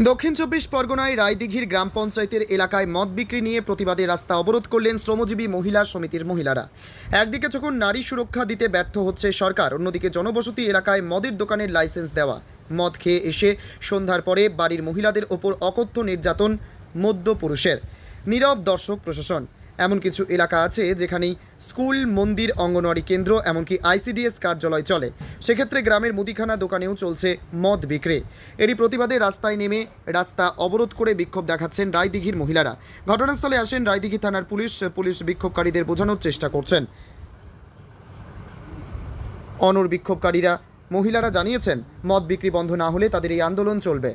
দক্ষিণ চব্বিশ পরগনায় রায়দিঘির গ্রাম পঞ্চায়েতের এলাকায় মদ বিক্রি নিয়ে প্রতিবাদে রাস্তা অবরোধ করলেন শ্রমজীবী মহিলা সমিতির মহিলারা। একদিকে যখন নারী সুরক্ষা দিতে ব্যর্থ হচ্ছে সরকার, অন্যদিকে জনবসতি এলাকায় মদের দোকানের লাইসেন্স দেওয়া, মদ খেয়ে এসে সন্ধ্যার পরে বাড়ির মহিলাদের ওপর অকথ্য নির্যাতন মদ্য পুরুষের। নীরব দর্শক প্রশাসন। এমন কিছু এলাকা আছে যেখানে স্কুল, মন্দির, অঙ্গনওয়াড়ি কেন্দ্র, এমনকি আইসিডিএস কার্যালয় চলে। সেক্ষেত্রে গ্রামের মুদিখানা দোকানেও চলছে মদ বিক্রি। এরই প্রতিবাদে রাস্তায় নেমে রাস্তা অবরোধ করে বিক্ষোভ দেখাচ্ছেন রায়দিঘির মহিলারা। ঘটনাস্থলে আসেন রায়দিঘি থানার পুলিশ বিক্ষোভকারীদের বোঝানোর চেষ্টা করছেন। অনড় বিক্ষোভকারীরা মহিলারা জানিয়েছেন, মদ বিক্রি বন্ধ না হলে তাদের এই আন্দোলন চলবে।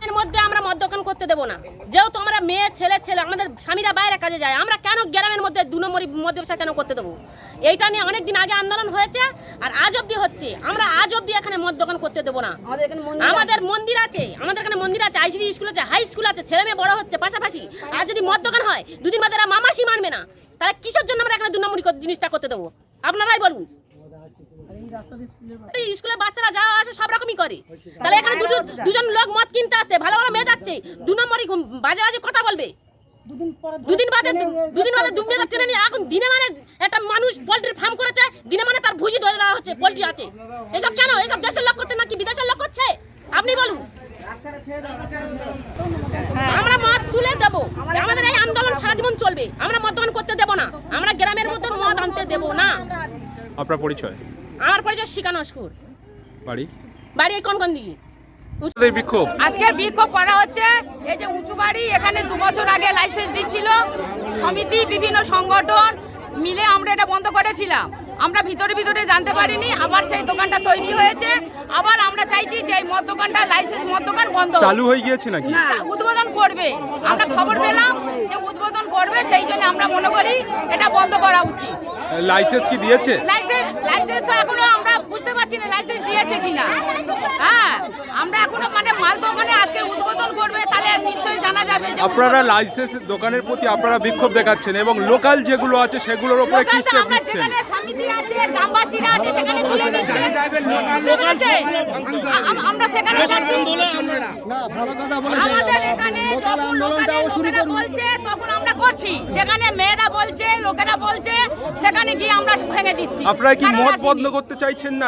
এর মধ্যে আমরা মদ দোকান করতে দেবো না। যেহেতু আমরা মেয়ে ছেলে আমাদের স্বামীরা বাইরে কাজে যায়, আমরা কেন গ্রামের মধ্যে 2 নম্বরই মদ ব্যবসা কেন করতে দেবো? এইটা নিয়ে অনেকদিন আগে আন্দোলন হয়েছে, আর আজ অবধি হচ্ছে। আমরা আজ অবধি এখানে মদ দোকান করতে দেবো না। আমাদের মন্দির আছে, আমাদের এখানে মন্দির আছে, আইসিডি স্কুল আছে, হাই স্কুল আছে, ছেলে মেয়ে বড় হচ্ছে পাশাপাশি। আর যদি মদ দোকান হয়, 2 দিন বাদে মামাসি মানবে না, তাহলে কিসের জন্য আমরা এখানে 2 নম্বরই জিনিসটা করতে দেবো? আপনারাই বলুন। স্কুলে বাচ্চারা যাওয়া আসে সব রকমই করে, তাহলে এখানে দুজন লোক মদ কিনতে আসছে, ভালো ভালো মেয়ে যাচ্ছে, 2 নম্বরই বাজে বাজে কথা বলবে। দুদিন বাদে দুম্বিয়া ট্রেনে নিয়ে এখন দিনে মানে একটা মানুষ পোল্ট্রির ফার্ম করেছে, দিনে মানে তার ভুজি ধরে দেওয়া হচ্ছে, পোল্ট্রি আছে। এসব কেন? এসব দেশের লোক করছে নাকি বিদেশের লোক করছে? আপনি বলুন। আমরা মদ তুলে দেবো, আমাদের এই আন্দোলন সারা জীবন চলবে। আমরা মদ দোকান করতে দেবো না, আমরা গ্রামের মধ্যে মদ আনতে দেবো না। আপনার পরিচয়? আমার পরিচয় শিকা নস্কর। বাড়ি এই কোন দিকে? বিক্ষোভ আজকের বিক্ষোভ করা হচ্ছে এই যে উঁচু বাড়ি, এখানে 2 বছর আগে লাইসেন্স দিচ্ছিল সমিতি, বিভিন্ন সংগঠন মিলে আমরা এটা বন্ধ করেছিলাম। আমরা ভিতরে জানতে পারিনি, আবার সেই দোকানটা তৈরি হয়েছে। আবার আমরা চাইছি যে এই মদ দোকানটা লাইসেন্স মদ দোকান বন্ধ চালু হয়ে গিয়েছে নাকি? উদ্বোধন করবে, আমরা খবর পেলাম যে উদ্বোধন করবে, সেই জন্য আমরা মনে করি এটা বন্ধ করা উচিত। লাইসেন্স কি দিয়েছে? লাইসেন্স তো এখনো আমরা বুঝতে পারছি না লাইসেন্স দিয়েছে কিনা। হ্যাঁ, আমরা এখনো মানে মাল দোকানে আজকে উদ্বোধন করবে, তাহলে নিশ্চয়ই জানা যাবে। আপনারা লাইসেন্স দোকানের প্রতি আপনারা বিক্ষোভ দেখাচ্ছেন এবং লোকাল যেগুলো আছে সেগুলোর উপরে কি স্টেপ নিচ্ছেন? যেখানে সমিতি আছে, গ্রামবাসীরা আছে, সেখানে তুলে দিচ্ছে। আমরা সেখানে যাচ্ছি না, ভালো কথা বলেছেন। আমাদের এখানে আন্দোলনটাও শুরু বলছে, তখন আমরা করছি। যেখানে মেয়েরা বলছে, লোকেরা বলছে, সেখানে গিয়ে আমরা ভেঙে দিচ্ছি। আপনারা কি মদ বন্ধ করতে চাইছেন না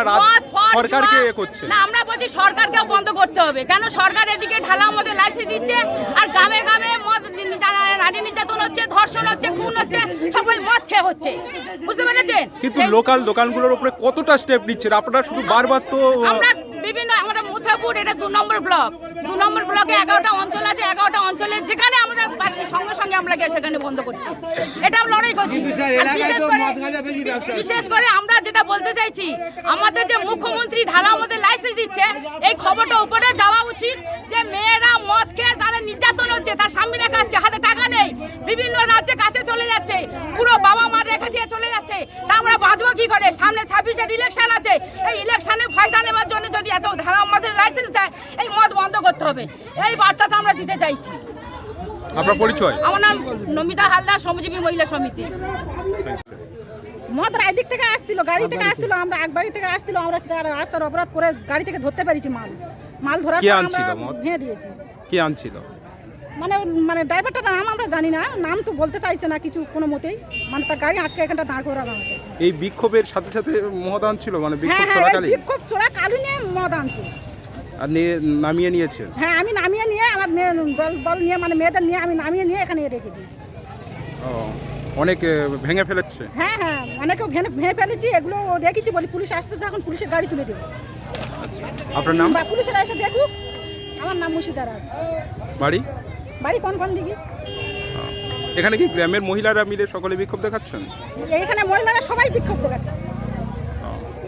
সরকারকে করছে? না, আমরা বলছি সরকারকেও বন্ধ করতে হবে। কেন সরকার এদিকে ঢালা মধ্যে লাইসেন্স দিচ্ছে, আর গ্রামে গ্রামে মদ নারী নির্যাতন হচ্ছে, ধর্ষণ হচ্ছে, খুন হচ্ছে, সবাই মদ খেয়ে হচ্ছে। বুঝতে পেরেছেন? কিন্তু লোকাল দোকানগুলোর উপরে কতটা স্টেপ নিচ্ছেন আপনারা? শুধু বারবার তো আমরা বিভিন্ন আমাদের মুথাপুর, এটা 2 নম্বর ব্লক, 2 নম্বর ব্লকে 11টা অঞ্চল আছে। 11টা অঞ্চলে যেখানে আমাদের পাচ্ছি সঙ্গে সঙ্গে আমরা গিয়ে সেখানে বন্ধ করছি। এটা লড়াই করছি। বিশেষ করে আমরা যেটা বলতে চাইছি, আমাদের যে মুখ্যমন্ত্রী ঢালা আমাদের লাইসেন্স দিচ্ছে, এই খবরটা উপরে যাওয়া উচিত যে মেয়েরা মদ খেয়ে তারা নির্যাতন হচ্ছে, তার স্বামীরা খাচ্ছে, হাতে টাকা নেই, বিভিন্ন রাজ্যে কাছে চলে যাচ্ছে, পুরো বাবা মা রেখে দিয়ে চলে যাচ্ছে। তা আমরা বাঁচবো কি করে? সামনে 26-এর ইলেকশন আছে, এই ইলেকশনে ফায়দা নেওয়ার জন্য যদি এত ঢালা আমাদের লাইসেন্স দেয়, এই মদ বন্ধ করতে হবে। এই বার্তাটা আমরা দিতে চাইছি। আপনার পরিচয়? আমার নাম নমিতা হালদার, শ্রমজীবী মহিলা সমিতি। মদ রায়দিক থেকে আসছিল, গাড়ি থেকে আসছিল, আমরা একবাড়ি থেকে আসছিল, আমরা সেটা রাস্তার অপরাধ করে গাড়ি থেকে ধরতে পেরেছি। মাল ধরার কে পর আনছিল আমরা মদ? ভেঙে দিয়েছি। কে আনছিল? মানে ড্রাইভারটার নাম আমরা জানি না, নাম তো বলতে চাইছে না কিছু কোনো মতেই। মানে তার গাড়ি আটকে এখানটা দাঁড় করানো হয়েছে। এই বিক্ষোভের সাথে সাথে মদ আনছিল, মানে হ্যাঁ বিক্ষোভ হ্যাঁ, চলাকালীন বিক্ষোভ চলাকালীন মদ আনছে। আর নামিয়ে নিয়েছেন? হ্যাঁ, আমি নামিয়ে নিয়ে আমার দল নিয়ে, মানে মেয়েদের নিয়ে আমি নামিয়ে নিয়ে এখানে রেখে দিয়েছি। ও, অনেক ভেঙে ফেলেছে? হ্যাঁ হ্যাঁ, অনেকেও ভেঙে ফেলেছি। এগুলো রেখেছি, বলি পুলিশ আসতে, এখন পুলিশের গাড়ি তুলে দেবো। আপনার নাম? পুলিশেরা এসে দেখুক। আমার নাম মুর্শিদার আছে। বাড়ি কোন দিকে? এখানে কি গ্রামের মহিলারা মিলে সকলে বিক্ষোভ দেখাচ্ছেন? এখানে মহিলারা সবাই বিক্ষোভ দেখাচ্ছে।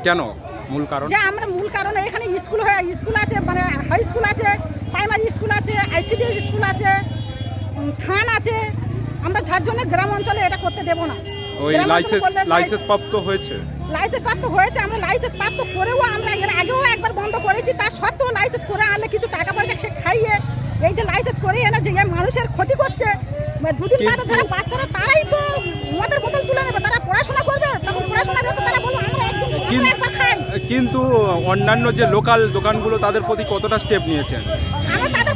কেন? মূল কারণ? যে আমরা মূল কারণ এখানে স্কুল আছে, মানে হাই স্কুল আছে, প্রাইমারি স্কুল আছে, আইসিডিএস স্কুল আছে, থান আছে। আমরা যার জন্য গ্রাম অঞ্চলে এটা করতে দেব না। ওই লাইসেন্স প্রাপ্ত হয়েছে, আমরা লাইসেন্স প্রাপ্ত করেও আমরা এর আগেও একবার বন্ধ করেছি। তার সত্ত্বেও লাইসেন্স করে আনলে কিছু টাকা পয়সা সে খাইয়ে এই যে লাইসেন্স করে এনে যে মানুষের ক্ষতি করছে। 2 দিন বাদে যারা বাচ্চারা তারাই তো মদের বোতল তুলে নেবে, তারা পড়াশোনা করবে, তখন পড়াশোনা করতে তারা বলবো আমরা একবার খাই। কিন্তু অন্যান্য যে লোকাল দোকানগুলো তাদের প্রতি কতটা স্টেপ নিয়েছেন? আমরা তাদের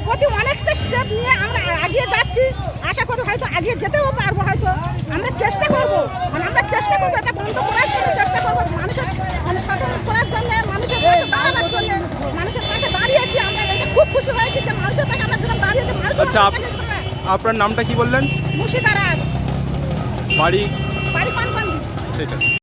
প্রতি অনেকটা স্টেপ নিয়ে আমরা এগিয়ে যাচ্ছি, আশা করি হয়তো এগিয়ে যেতেও পারবো, হয়তো আমরা চেষ্টা করবো, মানে আমরা চেষ্টা করবো এটা বন্ধ করার জন্য, চেষ্টা করবো মানুষের মানে সচেতন করার জন্য, মানুষের পাশে দাঁড়ানোর জন্য, মানুষের পাশে দাঁড়িয়েছি। আমরা এটা খুব খুশি হয়েছি যে মানুষের পাশে আমরা যেরকম দাঁড়িয়েছি, মানুষ আচ্ছা, আপনার নামটা কি বললেন? মুর্শিদাবাদ বাড়ি? বাড়ি কোন ঠিক আছে।